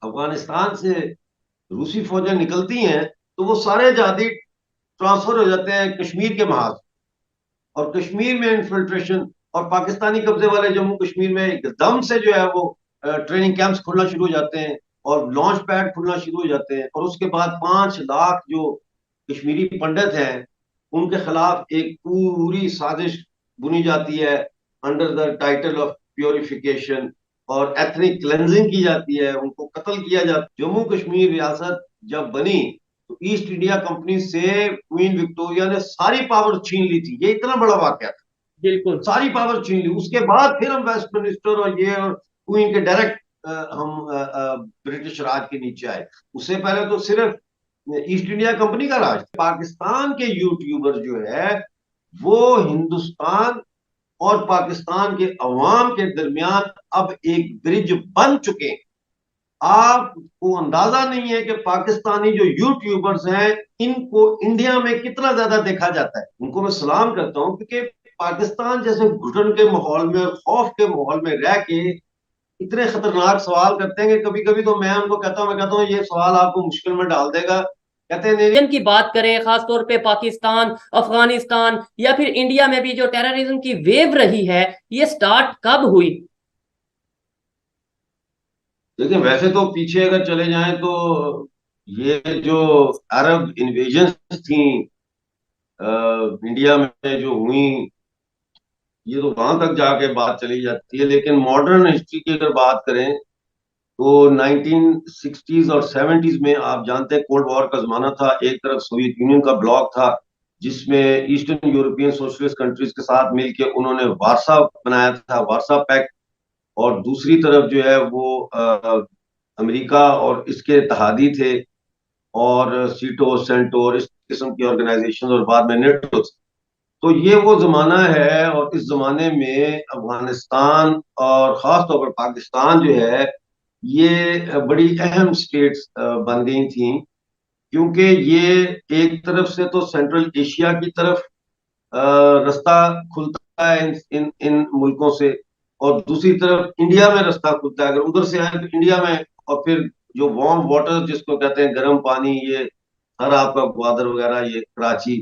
अफगानिस्तान से रूसी फौजें निकलती हैं तो वो सारे आजादी ट्रांसफर हो जाते हैं कश्मीर के महाज, और कश्मीर में इन्फिल्ट्रेशन, और पाकिस्तानी कब्जे वाले जम्मू कश्मीर में एकदम से जो है वो ट्रेनिंग कैंप्स खुलना शुरू हो जाते हैं और लॉन्च पैड खुलना शुरू हो जाते हैं, और उसके बाद 5 लाख जो कश्मीरी पंडित हैं उनके खिलाफ एक पूरी साजिश बुनी जाती है under the title of purification, और एथनिक क्लेंजिंग की जाती है, उनको कत्ल किया जाता है। जम्मू कश्मीर रियासत जब बनी तो ईस्ट इंडिया कंपनी से क्वीन विक्टोरिया ने सारी पावर छीन ली थी। ये इतना बड़ा वाकया था, बिल्कुल। सारी पावर छीन ली। उसके बाद फिर हम वेस्टमिनिस्टर और ये और क्वीन के डायरेक्ट हम ब्रिटिश राज के नीचे आए। उससे पहले तो सिर्फ ईस्ट इंडिया कंपनी का राज था। पाकिस्तान के यूट्यूबर जो है वो हिंदुस्तान और पाकिस्तान के अवाम के दरमियान अब एक ब्रिज बन चुके हैं। आपको अंदाजा नहीं है कि पाकिस्तानी जो यूट्यूबर्स हैं इनको इंडिया में कितना ज्यादा देखा जाता है। उनको मैं सलाम करता हूं, क्योंकि पाकिस्तान जैसे घुटन के माहौल में और खौफ के माहौल में रह के इतने खतरनाक सवाल करते हैं कि कभी कभी तो मैं उनको कहता हूं, मैं कहता हूँ ये सवाल आपको मुश्किल में डाल देगा। कहते हैं नहीं। रीजन की बात करें, खासतौर पे पाकिस्तान, अफगानिस्तान या फिर इंडिया में भी जो टेररिज्म की वेव रही है, ये स्टार्ट कब हुई? देखिए, वैसे तो पीछे अगर चले जाएं तो ये जो अरब इन्वेजन थी इंडिया में जो हुई, ये तो वहां तक जाके बात चली जाती है, लेकिन मॉडर्न हिस्ट्री की अगर बात करें तो 1960s और 70s में आप जानते हैं कोल्ड वॉर का जमाना था। एक तरफ सोवियत यूनियन का ब्लॉक था जिसमें ईस्टर्न यूरोपियन सोशलिस्ट कंट्रीज के साथ मिलकर उन्होंने वार्सा बनाया था, वार्सा पैक्ट। और दूसरी तरफ जो है वो अमेरिका और इसके इत्तेहादी थे, और सीटो सेंटो और इस किस्म की ऑर्गेनाइजेशन, और बाद में नेटो। तो ये वो जमाना है, और इस जमाने में अफगानिस्तान और खास तौर पर पाकिस्तान जो है ये बड़ी अहम स्टेट्स बन गई थी, क्योंकि ये एक तरफ से तो सेंट्रल एशिया की तरफ रास्ता खुलता है इन इन मुल्कों से, और दूसरी तरफ इंडिया में रास्ता खुलता है। अगर उधर से आए तो इंडिया में, और फिर जो वार्म वाटर जिसको कहते हैं गर्म पानी, ये हर आपका ग्वादर वगैरह, ये कराची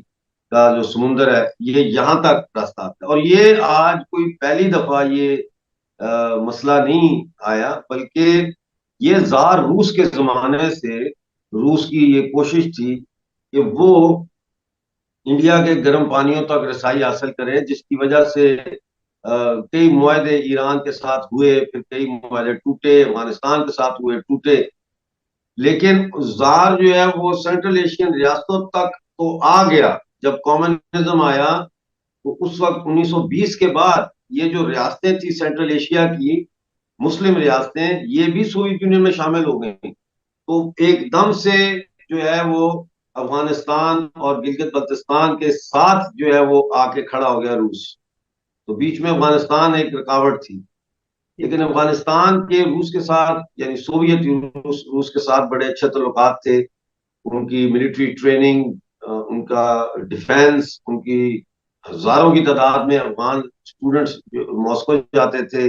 का जो समुंदर है, ये यहाँ तक रास्ता आता है। और ये आज कोई पहली दफा ये मसला नहीं आया, बल्कि ये जार रूस के जमाने से रूस की ये कोशिश थी कि वो इंडिया के गर्म पानियों तक रसाई हासिल करे, जिसकी वजह से कई मुआहदे ईरान के साथ हुए, फिर कई मुआहदे टूटे, अफगानिस्तान के साथ हुए, टूटे। लेकिन जार जो है वो सेंट्रल एशियन रियासतों तक तो आ गया। जब कॉम्युनिज्म आया तो उस वक्त 1920 के बाद ये जो रियासतें थी सेंट्रल एशिया की, मुस्लिम रियासतें, ये भी सोवियत यूनियन में शामिल हो गई। तो एकदम से जो है वो अफगानिस्तान और गिलगित बल्तिस्तान के साथ जो है वो आके खड़ा हो गया रूस। तो बीच में अफगानिस्तान एक रुकावट थी। लेकिन अफगानिस्तान के रूस के साथ, यानी सोवियत रूस के साथ बड़े अच्छे ताल्लुकात थे। उनकी मिलिट्री ट्रेनिंग, उनका डिफेंस, उनकी हजारों की तादाद में अफगान स्टूडेंट्स मॉस्को जाते थे,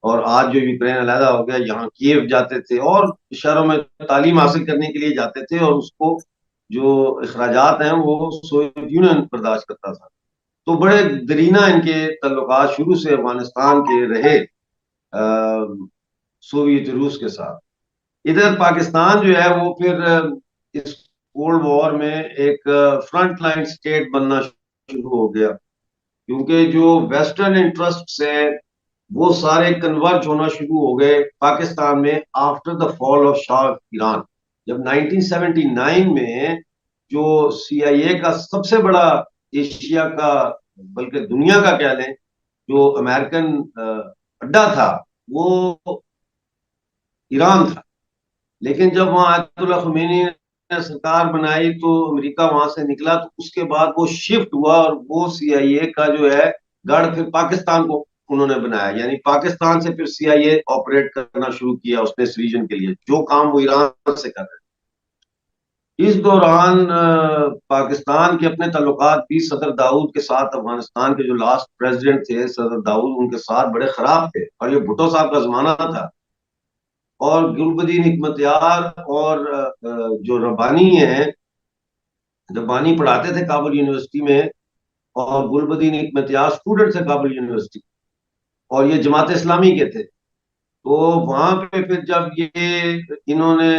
और आज जो यूक्रेन अलहदा हो गया, यहाँ कीव जाते थे और शहरों में तालीम हासिल करने के लिए जाते थे, और उसको जो अखराजात हैं वो सोवियत यूनियन बर्दाश्त करता था। तो बड़े दरीना इनके तल्लुकात शुरू से अफगानिस्तान के रहे सोवियत रूस के साथ। इधर पाकिस्तान जो है वो फिर इस कोल्ड वॉर में एक फ्रंट लाइन स्टेट बनना शुरू हो गया, क्योंकि जो वेस्टर्न इंटरेस्ट है वो सारे कन्वर्ज होना शुरू हो गए पाकिस्तान में after the fall of Shah Iran. जब 1979 में जो सीआईए का सबसे बड़ा एशिया का, बल्कि दुनिया का कह लें, जो अमेरिकन अड्डा था, वो ईरान था। लेकिन जब वहां आयतुल्लाह खुमैनी ने सरकार बनाई तो अमेरिका वहां से निकला, तो उसके बाद वो शिफ्ट हुआ, और वो सीआईए का जो है गढ़ फिर पाकिस्तान को उन्होंने बनाया। यानी पाकिस्तान से फिर सीआईए ऑपरेट करना शुरू किया उसने इस रीजन के लिए, जो काम वो ईरान से कर रहे थे। इस दौरान पाकिस्तान के अपने ताल्लुकात भी सदर दाऊद के साथ, अफगानिस्तान के जो लास्ट प्रेसिडेंट थे सदर दाऊद, उनके साथ बड़े खराब थे, और ये भुट्टो साहब का जमाना था। और गुलबदीन हिकमतयार और जो रब्बानी हैं, रब्बानी पढ़ाते थे काबुल यूनिवर्सिटी में, और गुलबदीन हिकमतयार स्टूडेंट थे काबुल यूनिवर्सिटी, और ये जमात इस्लामी के थे। तो वहां पे फिर जब ये इन्होंने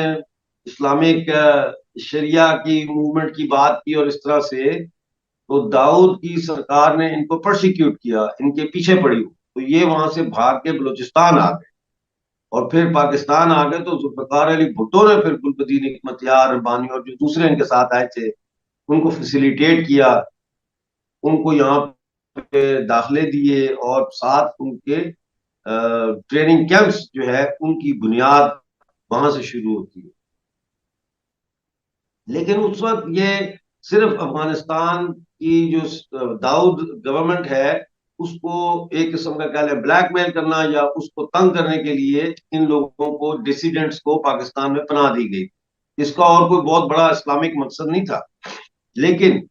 इस्लामिक शरिया की मूवमेंट की बात की और इस तरह से, तो दाऊद की सरकार ने इनको प्रोसिक्यूट किया, इनके पीछे पड़ी, तो ये वहां से भाग के बलूचिस्तान आ गए और फिर पाकिस्तान आ गए। तो जुल्फिकार अली भुट्टो ने फिर गुलबदीन हिकमतयार, रब्बानी और जो दूसरे इनके साथ आए थे उनको फैसिलिटेट किया, उनको यहाँ पे दाखिले दिए और साथ उनके ट्रेनिंग कैंप्स जो है उनकी बुनियाद वहां से शुरू होती है। लेकिन उस वक्त ये सिर्फ अफगानिस्तान की जो दाऊद गवर्नमेंट है उसको एक किस्म का कह लें ब्लैकमेल करना या उसको तंग करने के लिए इन लोगों को, डिसिडेंट्स को पाकिस्तान में पनाह दी गई। इसका और कोई बहुत बड़ा इस्लामिक मकसद नहीं था। लेकिन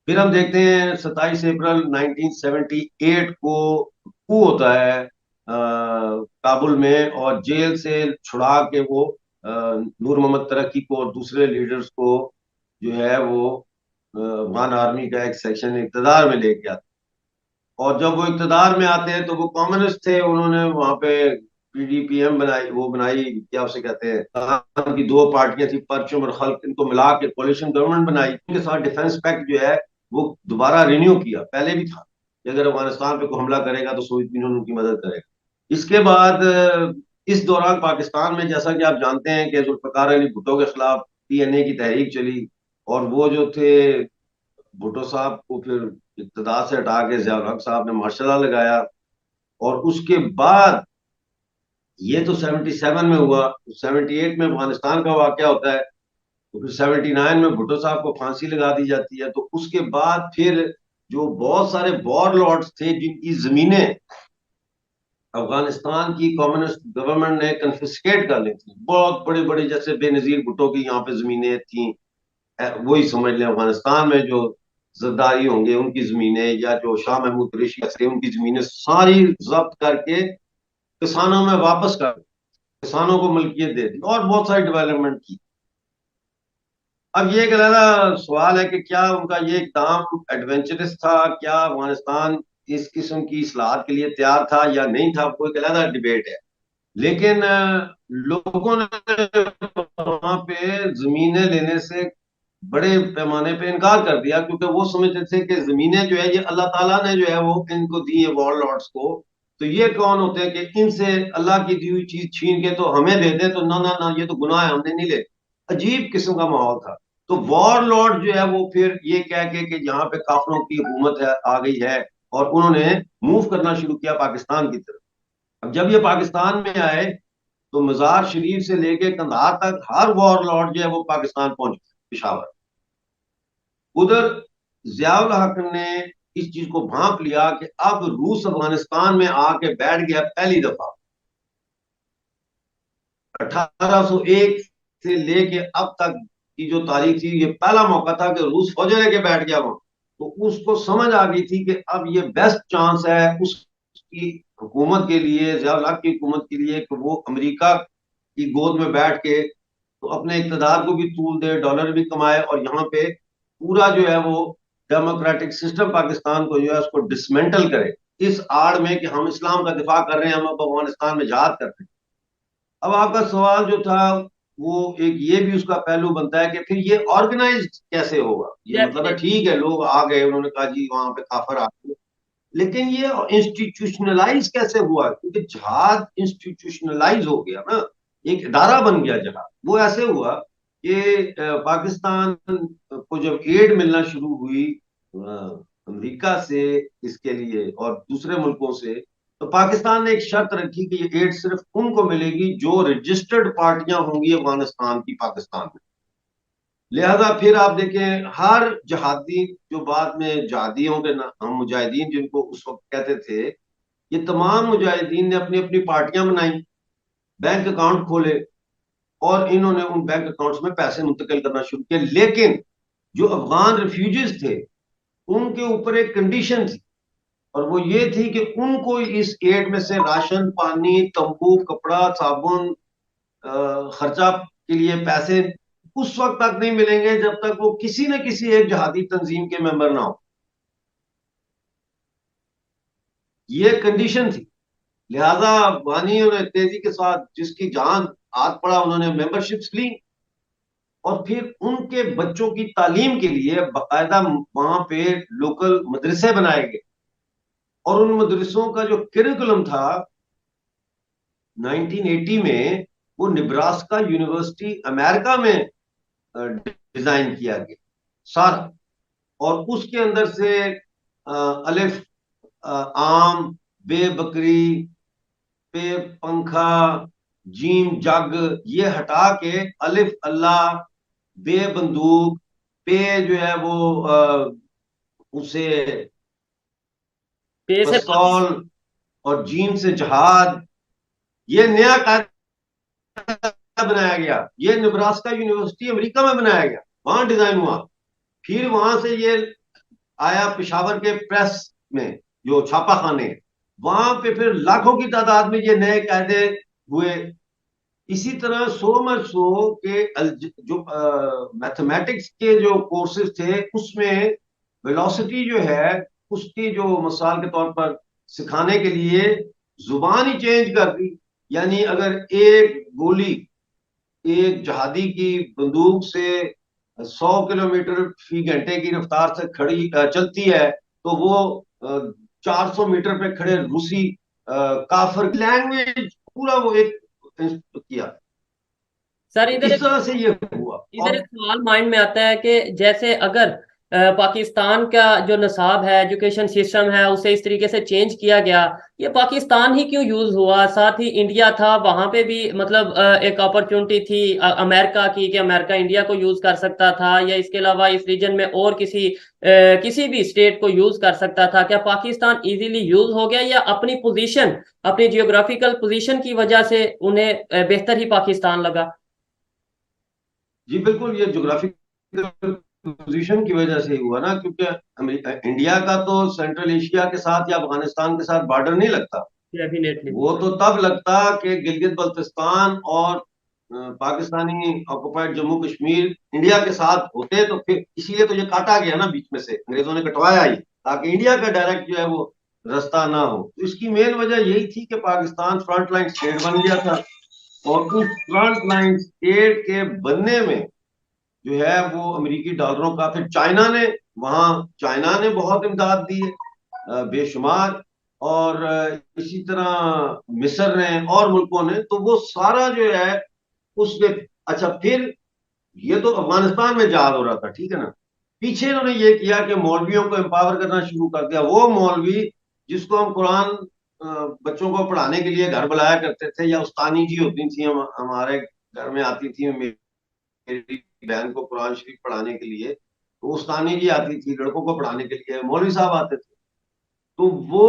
फिर हम देखते हैं 27 अप्रैल 1978 को coup होता है काबुल में, और जेल से छुड़ा के वो नूर मोहम्मद तरक्की को और दूसरे लीडर्स को जो है वो अफगान आर्मी का एक सेक्शन इक़्तिदार में लेके आता। और जब वो इक़्तिदार में आते हैं तो वो कम्युनिस्ट थे, उन्होंने वहां पे पीडीपीएम बनाई, वो बनाई, क्या उसे कहते हैं, पाकिस्तान की दो पार्टियां थी, परचम और खल्क, इनको मिला के कोalition गवर्नमेंट बनाई। उनके साथ डिफेंस पैक्ट जो है वो दोबारा रिन्यू किया, पहले भी था कि अगर अफगानिस्तान पे कोई हमला करेगा तो सोवियत यूनियन उनकी मदद करेगा। इसके बाद इस दौरान पाकिस्तान में जैसा कि आप जानते हैं कि जुल्फिकार अली भुट्टो के खिलाफ टीएनए की तहरीक चली, और वो जो थे भुट्टो साहब को फिर इक़्तिदार से हटा के ज़िया उल हक साहब ने मार्शल लॉ लगाया। और उसके बाद ये तो 77 में हुआ, 78 में अफगानिस्तान का वाकया होता है, तो फिर 79 में भुट्टो साहब को फांसी लगा दी जाती है। तो उसके बाद फिर जो बहुत सारे वॉर लॉर्ड्स थे जिनकी जमीनें अफगानिस्तान की कम्युनिस्ट गवर्नमेंट ने कन्फिस्केट कर ली थी, बहुत बड़े बड़े, जैसे बेनजीर भुट्टो की यहाँ पे जमीनें थी, वही समझ लें अफगानिस्तान में जो जरदारी होंगे उनकी जमीनें, या जो शाह महमूद कुरैशी थे उनकी जमीनें सारी जब्त करके किसानों में वापस कर, किसानों को मलकियत दे दी और बहुत सारी डेवलपमेंट की। अब ये एक अलग सवाल है कि क्या उनका ये इकदाम एडवेंचरस था, क्या अफगानिस्तान इस किस्म की इस्लाहत के लिए तैयार था या नहीं था, कोई अलग डिबेट है। लेकिन लोगों ने वहां पे जमीनें लेने से बड़े पैमाने पे इनकार कर दिया, क्योंकि वो समझते थे कि जमीनें जो है ये अल्लाह ताला ने जो है वो इनको दी है वॉर लॉर्ड्स को, तो ये कौन होते हैं कि इनसे अल्लाह की दी हुई चीज छीन के तो हमें दे दे, तो ना ना ना, ये तो गुनाह है, हमने नहीं ले। अजीब किस्म का माहौल था। तो वॉर लॉर्ड जो है वो फिर ये कह के कि यहाँ पे काफिरों की हुकूमत है, आ गई है, और उन्होंने मूव करना शुरू किया पाकिस्तान की तरफ। अब जब ये पाकिस्तान में आए तो मजार शरीफ से लेके कंधार तक हर वॉर लॉर्ड जो है वो पाकिस्तान पहुंच गए, पिशावर। उधर जियाउल हक ने इस चीज को भांप लिया कि अब रूस अफगानिस्तान में आके बैठ गया पहली दफा। 1801 से लेके अब तक की जो तारीख थी, ये पहला मौका था कि रूस फौजें लेके बैठ गया वहां। तो उसको समझ आ गई थी कि अब ये बेस्ट चांस है उसकी हुकूमत के लिए, जियाउल हक की हुकूमत के लिए, कि वो अमेरिका की गोद में बैठ के तो अपने इक़्तिदार को भी तूल दे, डॉलर भी कमाए, और यहाँ पे पूरा जो है वो डेमोक्रेटिक सिस्टम पाकिस्तान को जो है उसको डिसमेंटल करे, इस आड़ में कि हम इस्लाम का दिफा कर रहे हैं, हम अब अफगानिस्तान में जहाद कर रहे हैं। अब आपका सवाल जो था वो एक ये भी उसका पहलू बनता है कि फिर ये ऑर्गेनाइज कैसे होगा। ये मतलब है ठीक है लोग आ गए, उन्होंने कहा जी वहां पे काफिर आ गए, लेकिन ये इंस्टीट्यूशनलाइज कैसे हुआ, क्योंकि जहाद इंस्टीट्यूशनलाइज हो गया ना, एक इदारा बन गया जहाद। वो ऐसे हुआ कि पाकिस्तान को जब एड मिलना शुरू हुई अमेरिका से इसके लिए और दूसरे मुल्कों से, तो पाकिस्तान ने एक शर्त रखी कि ये एड सिर्फ उनको मिलेगी जो रजिस्टर्ड पार्टियां होंगी अफगानिस्तान की पाकिस्तान में। लिहाजा फिर आप देखें हर जहादी, जो बाद में जहादियों के हम मुजाहिदीन जिनको उस वक्त कहते थे, ये तमाम मुजाहिदीन ने अपनी अपनी पार्टियां बनाई, बैंक अकाउंट खोले, और इन्होंने उन बैंक अकाउंट्स में पैसे मुंतकिल करना शुरू किए। लेकिन जो अफगान रिफ्यूजीज थे उनके ऊपर एक कंडीशन थी और वो ये थी कि उनको इस एड में से राशन, पानी, तंबू, कपड़ा, साबुन, खर्चा के लिए पैसे उस वक्त तक नहीं मिलेंगे जब तक वो किसी न किसी एक जिहादी तंजीम के मेंबर ना हो। ये कंडीशन थी। लिहाजा अफगानियों ने तेजी के साथ जिसकी जान हाथ पड़ा उन्होंने मेंबरशिप्स ली, और फिर उनके बच्चों की तालीम के लिए बाकायदा वहां पे लोकल मदरसे बनाए गए। और उन मदरसों का जो करिकुलम था 1980 में, वो निब्रास्का यूनिवर्सिटी अमेरिका में डिजाइन किया गया सारा। और उसके अंदर से अलिफ, आम, बे बकरी, पे पंखा, जीम जग, ये हटा के अलिफ अल्लाह, बे बंदूक, पे जो है वो उसे पे से पिस्तौल, और जीम से जहाद, ये नया कायदा बनाया गया। ये नेब्रास्का यूनिवर्सिटी अमेरिका में बनाया गया, वहां डिजाइन हुआ। फिर वहां से ये आया पेशावर के प्रेस में, जो छापा खाने, वहां पे फिर लाखों की तादाद में ये नए कायदे हुए। इसी तरह सो मच सो के जो मैथमेटिक्स के जो कोर्सेज थे उसमें वेलोसिटी जो है उसकी जो मिसाल के तौर पर सिखाने के लिए जुबान ही चेंज कर दी। यानी अगर एक गोली एक जहादी की बंदूक से 100 किलोमीटर फी घंटे की रफ्तार से खड़ी चलती है, तो वो 400 मीटर पे खड़े रूसी काफर लैंग्वेज पूरा वो एक किया। सर तो इधर इस तरह से ये हुआ। इधर और एक सवाल माइंड में आता है कि जैसे अगर पाकिस्तान का जो निसाब है, एजुकेशन सिस्टम है, उसे इस तरीके से चेंज किया गया, ये पाकिस्तान ही क्यों यूज हुआ? साथ ही इंडिया था, वहां पे भी मतलब एक अपॉर्चुनिटी थी अमेरिका की कि अमेरिका इंडिया को यूज कर सकता था, या इसके अलावा इस रीजन में और किसी भी स्टेट को यूज कर सकता था। क्या पाकिस्तान इजीली यूज हो गया, या अपनी पोजीशन, अपनी जियोग्राफिकल पोजीशन की वजह से उन्हें बेहतर ही पाकिस्तान लगा? जी बिल्कुल, ये जोग्राफिकल पोजीशन की वजह से ही हुआ ना, क्योंकि इंडिया का तो सेंट्रल एशिया के साथ या अफगानिस्तान के साथ बॉर्डर नहीं लगता। डेफिनेटली। वो तो तब लगता कि गिलगित बल्तिस्तान और पाकिस्तानी ऑक्युपाइड जम्मू कश्मीर इंडिया के साथ होते, तो फिर इसीलिए तो ये काटा गया ना बीच में से, अंग्रेजों ने कटवाया ही ताकि इंडिया का डायरेक्ट जो है वो रास्ता ना हो। तो इसकी मेन वजह यही थी कि पाकिस्तान फ्रंट लाइन स्टेट बन गया था, और उस फ्रंट लाइन स्टेट के बनने में जो है वो अमेरिकी डॉलरों का, फिर चाइना ने, वहां चाइना ने बहुत इमदाद दी है बेशुमार। और इसी तरह मिस्र ने और मुल्कों ने, तो वो सारा जो है उसके। अच्छा, फिर ये तो अफगानिस्तान में जहाद हो रहा था, ठीक है ना। पीछे इन्होंने ये किया कि मौलवियों को एम्पावर करना शुरू कर दिया। वो मौलवी जिसको हम कुरान बच्चों को पढ़ाने के लिए घर बुलाया करते थे, या उस्तानी जी होती थी, हमारे घर में आती थी, मेरी बहन को कुरान शरीफ पढ़ाने के लिए, तो उस्तानी जी आती थी, लड़कों को पढ़ाने के लिए मौलवी साहब आते थे। तो वो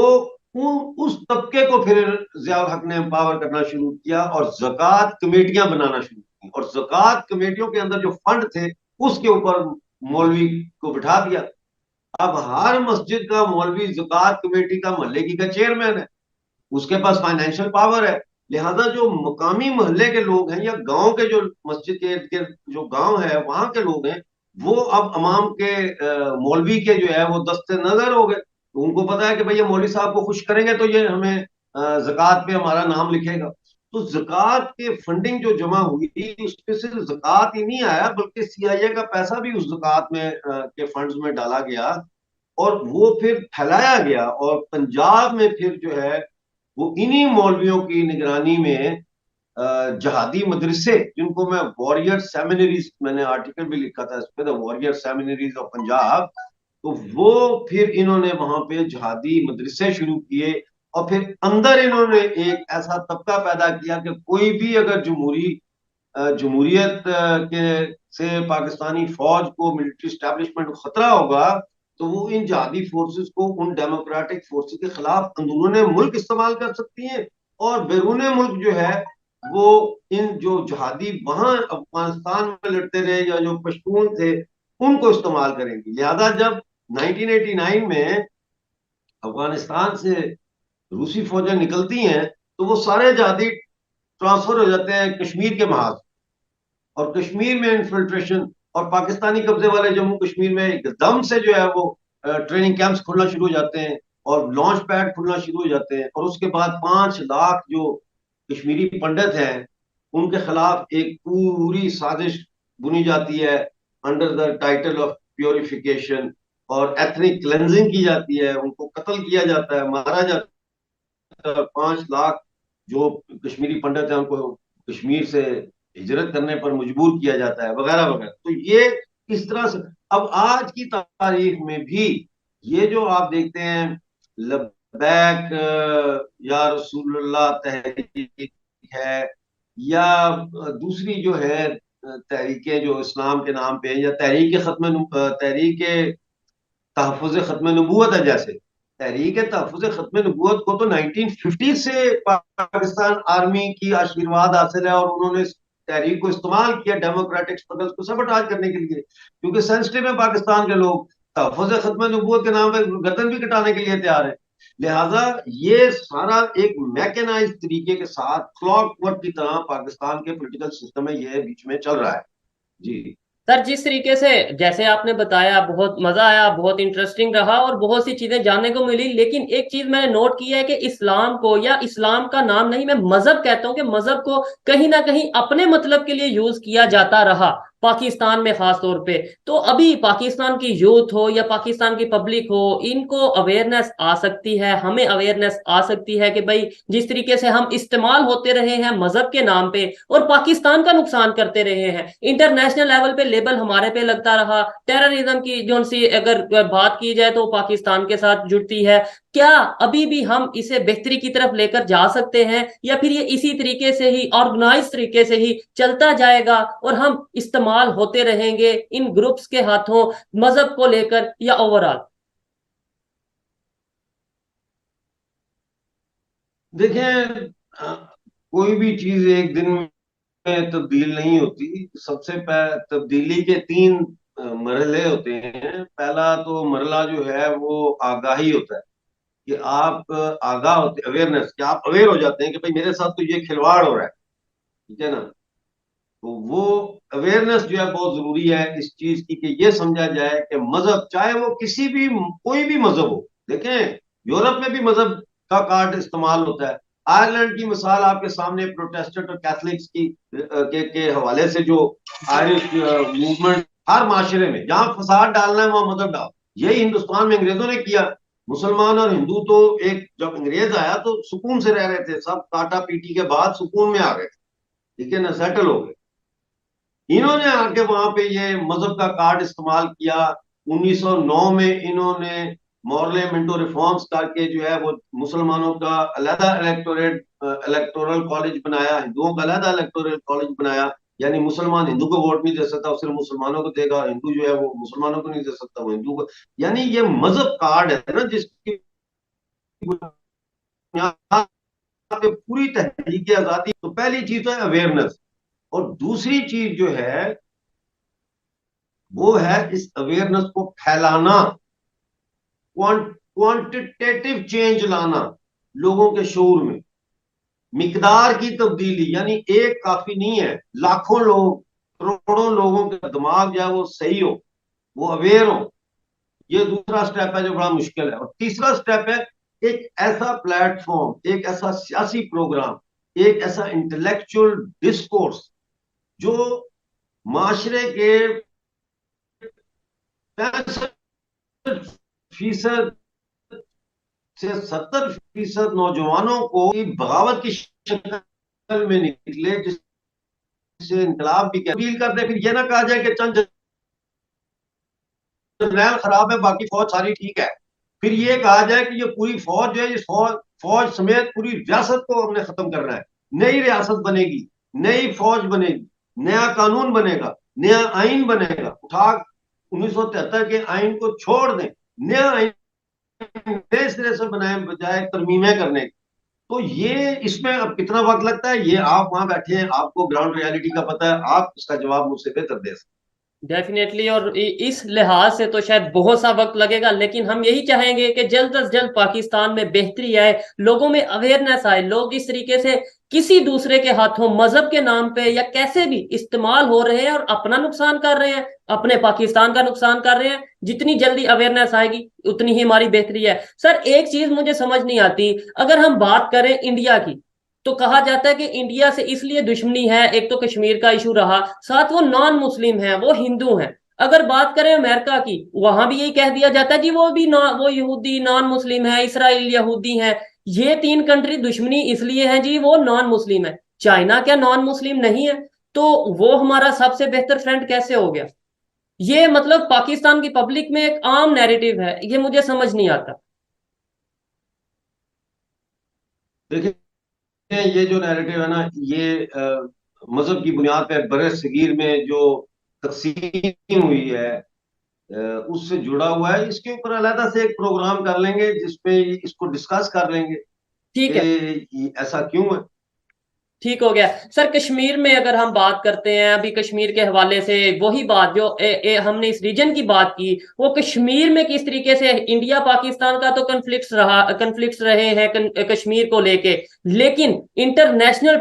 उस तबके को फिर जियाउल हक ने एम्पावर करना शुरू किया, और जक़ात कमेटियां बनाना शुरू की, और जक़ात कमेटियों के अंदर जो फंड थे उसके ऊपर मौलवी को बिठा दिया। अब हर मस्जिद का मौलवी जक़ात कमेटी का, मोहल्ले की का चेयरमैन है, उसके पास फाइनेंशियल पावर है। लिहाजा जो मकामी मोहल्ले के लोग हैं, या गांव के जो मस्जिद के इर्द गिर्द जो गांव है वहां के लोग हैं, वो अब अमाम के मौलवी के जो है वो दस्ते नजर हो गए। तो उनको पता है कि भैया मौलवी साहब को खुश करेंगे तो ये हमें जक़ात पे हमारा नाम लिखेगा। तो जक़ात के फंडिंग जो जमा हुई उसमें सिर्फ जक़ात ही नहीं आया, बल्कि सीआईए का पैसा भी उस जक़ात में के फंड्स में डाला गया, और वो फिर फैलाया गया। और पंजाब में फिर जो है वो इन्हीं मौलवियों की निगरानी में जहादी मदरसे, जिनको मैं वॉरियर सेमिनरीज, मैंने आर्टिकल भी लिखा था इस पे, the warrior seminaries of Punjab, तो वो फिर इन्होंने वहां पे जहादी मदरसे शुरू किए। और फिर अंदर इन्होंने एक ऐसा तबका पैदा किया कि कोई भी अगर जमहूरियत के से पाकिस्तानी फौज को, मिलिट्री स्टैब्लिशमेंट को खतरा होगा, तो वो इन जहादी फोर्सेस को उन डेमोक्रेटिक फोर्सेस के खिलाफ अंदरूने मुल्क इस्तेमाल कर सकती हैं, और बैरून मुल्क जो है वो इन जो जहादी वहां अफगानिस्तान में लड़ते रहे या जो पश्तून थे उनको इस्तेमाल करेंगी। लिहाजा जब 1989 में अफगानिस्तान से रूसी फौजें निकलती हैं तो वो सारे जहादी ट्रांसफर हो जाते हैं कश्मीर के महाज, और कश्मीर में इन्फिल्ट्रेशन, और पाकिस्तानी कब्जे वाले जम्मू कश्मीर में एकदम से जो है वो ट्रेनिंग कैंप्स खुलना शुरू हो जाते हैं और लॉन्च पैड खुलना शुरू हो जाते हैं, और उसके बाद 5 लाख जो कश्मीरी पंडित हैं उनके खिलाफ एक पूरी साजिश बुनी जाती है under the title of purification, और एथनिक क्लेंजिंग की जाती है, उनको कत्ल किया जाता है, मारा जाता है। 5 लाख जो कश्मीरी पंडित हैं उनको कश्मीर से हिजरत करने पर मजबूर किया जाता है, वगैरह वगैरह। तो ये इस तरह से अब आज की तारीख में भी ये जो आप देखते हैं लब्बैक या रसूलुल्लाह तहरीक है, या दूसरी जो है तहरीकें जो इस्लाम के नाम पे, या तहरीक तहफ़्फ़ुज़ ख़त्म नबूवत है, जैसे तहरीक तहफ़्फ़ुज़ ख़त्म नबूवत को तो 1950 से पाकिस्तान आर्मी की आशीर्वाद हासिल है, और उन्होंने इस तहरीक को इस्तेमाल किया डेमोक्रेटिक स्ट्रगल्स को सबटाज करने के लिए, क्योंकि सेंसिटिव है पाकिस्तान के लोग, तहफ़्फ़ुज़ ख़त्म नबूवत के नाम पर गर्दन भी कटाने के लिए तैयार है। लिहाजा ये सारा एक मैकेनाइज तरीके के साथ क्लॉक वर्क की तरह पाकिस्तान के पोलिटिकल सिस्टम में ये बीच में चल रहा है। जी। सर, जिस तरीके से जैसे आपने बताया बहुत मजा आया, बहुत इंटरेस्टिंग रहा और बहुत सी चीजें जानने को मिली, लेकिन एक चीज मैंने नोट की है कि इस्लाम को, या इस्लाम का नाम नहीं, मैं मजहब कहता हूं कि मजहब को कहीं ना कहीं अपने मतलब के लिए यूज किया जाता रहा, पाकिस्तान में खास तौर पे। तो अभी पाकिस्तान की यूथ हो या पाकिस्तान की पब्लिक हो, इनको अवेयरनेस आ सकती है, हमें अवेयरनेस आ सकती है कि भाई जिस तरीके से हम इस्तेमाल होते रहे हैं मजहब के नाम पे और पाकिस्तान का नुकसान करते रहे हैं, इंटरनेशनल लेवल पे लेबल हमारे पे लगता रहा, टेररिज्म की जो सी अगर बात की जाए तो पाकिस्तान के साथ जुड़ती है, क्या अभी भी हम इसे बेहतरी की तरफ लेकर जा सकते हैं, या फिर ये इसी तरीके से ही ऑर्गेनाइज तरीके से ही चलता जाएगा और हम इस्तेमाल होते रहेंगे इन ग्रुप्स के हाथों मजहब को लेकर, या ओवरऑल? देखें, कोई भी चीज एक दिन में तब्दील नहीं होती। सबसे पहले तब्दीली के 3 मरहले होते हैं। पहला तो मरला जो है वो आगाही होता है, कि आप आगाह होते, अवेयरनेस, कि आप अवेयर हो जाते हैं कि भाई मेरे साथ तो ये खिलवाड़ हो रहा है, ठीक है ना। तो वो अवेयरनेस जो है बहुत जरूरी है इस चीज की, कि ये समझा जाए कि मजहब, चाहे वो किसी भी कोई भी मजहब हो। देखें, यूरोप में भी मजहब का कार्ड इस्तेमाल होता है। आयरलैंड की मिसाल आपके सामने, प्रोटेस्टेंट और कैथलिक्स की के हवाले से जो आयरिश मूवमेंट, हर माशरे में जहां फसाद डालना है वहां मजहब डाल। यही हिंदुस्तान में अंग्रेजों ने किया। मुसलमान और हिंदू तो एक, जब अंग्रेज आया तो सुकून से रह रहे थे, सब काटा पीटी के बाद सुकून में आ गए, ठीक है ना, सेटल हो गए। इन्होंने आके वहां पे ये मजहब का कार्ड इस्तेमाल किया। 1909 में इन्होंने मॉर्ले मिंटो रिफॉर्म्स करके जो है वो मुसलमानों का अलहदा इलेक्टोरल कॉलेज बनाया, हिंदुओं का अलहदा इलेक्टोरल कॉलेज बनाया। यानी मुसलमान हिंदू को वोट नहीं दे सकता, वो सिर्फ मुसलमानों को देगा, और हिंदू जो है वो मुसलमानों को नहीं दे सकता, वो हिंदू को। यानी ये मजहब कार्ड है ना, जिसकी बुनियाद पे पूरी तहरीक आजादी। तो पहली चीज तो है अवेयरनेस, और दूसरी चीज जो है वो है इस अवेयरनेस को फैलाना, क्वांटिटेटिव चेंज लाना लोगों के शऊर में, मिकदार की तब्दीली। यानी एक काफी नहीं है, लाखों लोग, करोड़ों लोगों का दिमाग जो है वो सही हो, वो अवेयर हो। ये दूसरा स्टेप है जो बड़ा मुश्किल है। और तीसरा स्टेप है एक ऐसा प्लेटफॉर्म, एक ऐसा सियासी प्रोग्राम, एक ऐसा इंटेलेक्चुअल डिस्कोर्स जो माशरे के 65% से 70% नौजवानों को बगावत की शक्ल में निकले, जिससे इनकलाब भी तब्दील कर दे। फिर यह ना कहा जाए कि चंद जर्नैल खराब है बाकी फौज सारी ठीक है। फिर ये कहा जाए कि ये पूरी फौज जो है, इस फौज समेत पूरी रियासत को हमने खत्म करना है। नई रियासत बनेगी, नई फौज बनेगी, नया कानून बनेगा, नया आइन बनेगा। उठा 1973 के आइन को छोड़ दें, नया आइन नए सिरे से बनाए, बजाय तरमीमें करने की। तो ये, इसमें अब कितना वक्त लगता है, ये आप वहां बैठे हैं, आपको ग्राउंड रियलिटी का पता है, आप इसका जवाब मुझसे बेहतर दे सकते डेफिनेटली। और इस लिहाज से तो शायद बहुत सा वक्त लगेगा, लेकिन हम यही चाहेंगे कि जल्द से जल्द पाकिस्तान में बेहतरी आए, लोगों में अवेयरनेस आए। लोग इस तरीके से किसी दूसरे के हाथों मजहब के नाम पे या कैसे भी इस्तेमाल हो रहे हैं और अपना नुकसान कर रहे हैं, अपने पाकिस्तान का नुकसान कर रहे हैं। जितनी जल्दी अवेयरनेस आएगी उतनी ही हमारी बेहतरी है। सर एक चीज मुझे समझ नहीं आती, अगर हम बात करें इंडिया की, तो कहा जाता है कि इंडिया से इसलिए दुश्मनी है, एक तो कश्मीर का इशू रहा, साथ वो नॉन मुस्लिम है, वो हिंदू हैं। अगर बात करें अमेरिका की, वहां भी यही कह दिया जाता है जी वो भी वो यहूदी नॉन मुस्लिम है, इसराइल यहूदी है। ये तीन कंट्री दुश्मनी इसलिए है जी वो नॉन मुस्लिम है। चाइना क्या नॉन मुस्लिम नहीं है? तो वो हमारा सबसे बेहतर फ्रेंड कैसे हो गया? ये मतलब पाकिस्तान की पब्लिक में एक आम नैरेटिव है, ये मुझे समझ नहीं आता। देखिए, ये जो नैरेटिव है ना, ये मजहब की बुनियाद पर बरे सगीर में जो तकसीम हुई है, उससे जुड़ा हुआ है। इसके ऊपर अलहदा से एक प्रोग्राम कर लेंगे जिसपे इसको डिस्कस कर लेंगे ठीक है। कि ऐसा क्यों है। ठीक हो गया। सर कश्मीर में अगर हम बात करते हैं, अभी कश्मीर के हवाले से वही बात जो हमने इस रीजन की बात की, वो कश्मीर में किस तरीके से इंडिया पाकिस्तान का तो कन्फ्लिक्ट्स रहे हैं कश्मीर को लेके, लेकिन इंटरनेशनल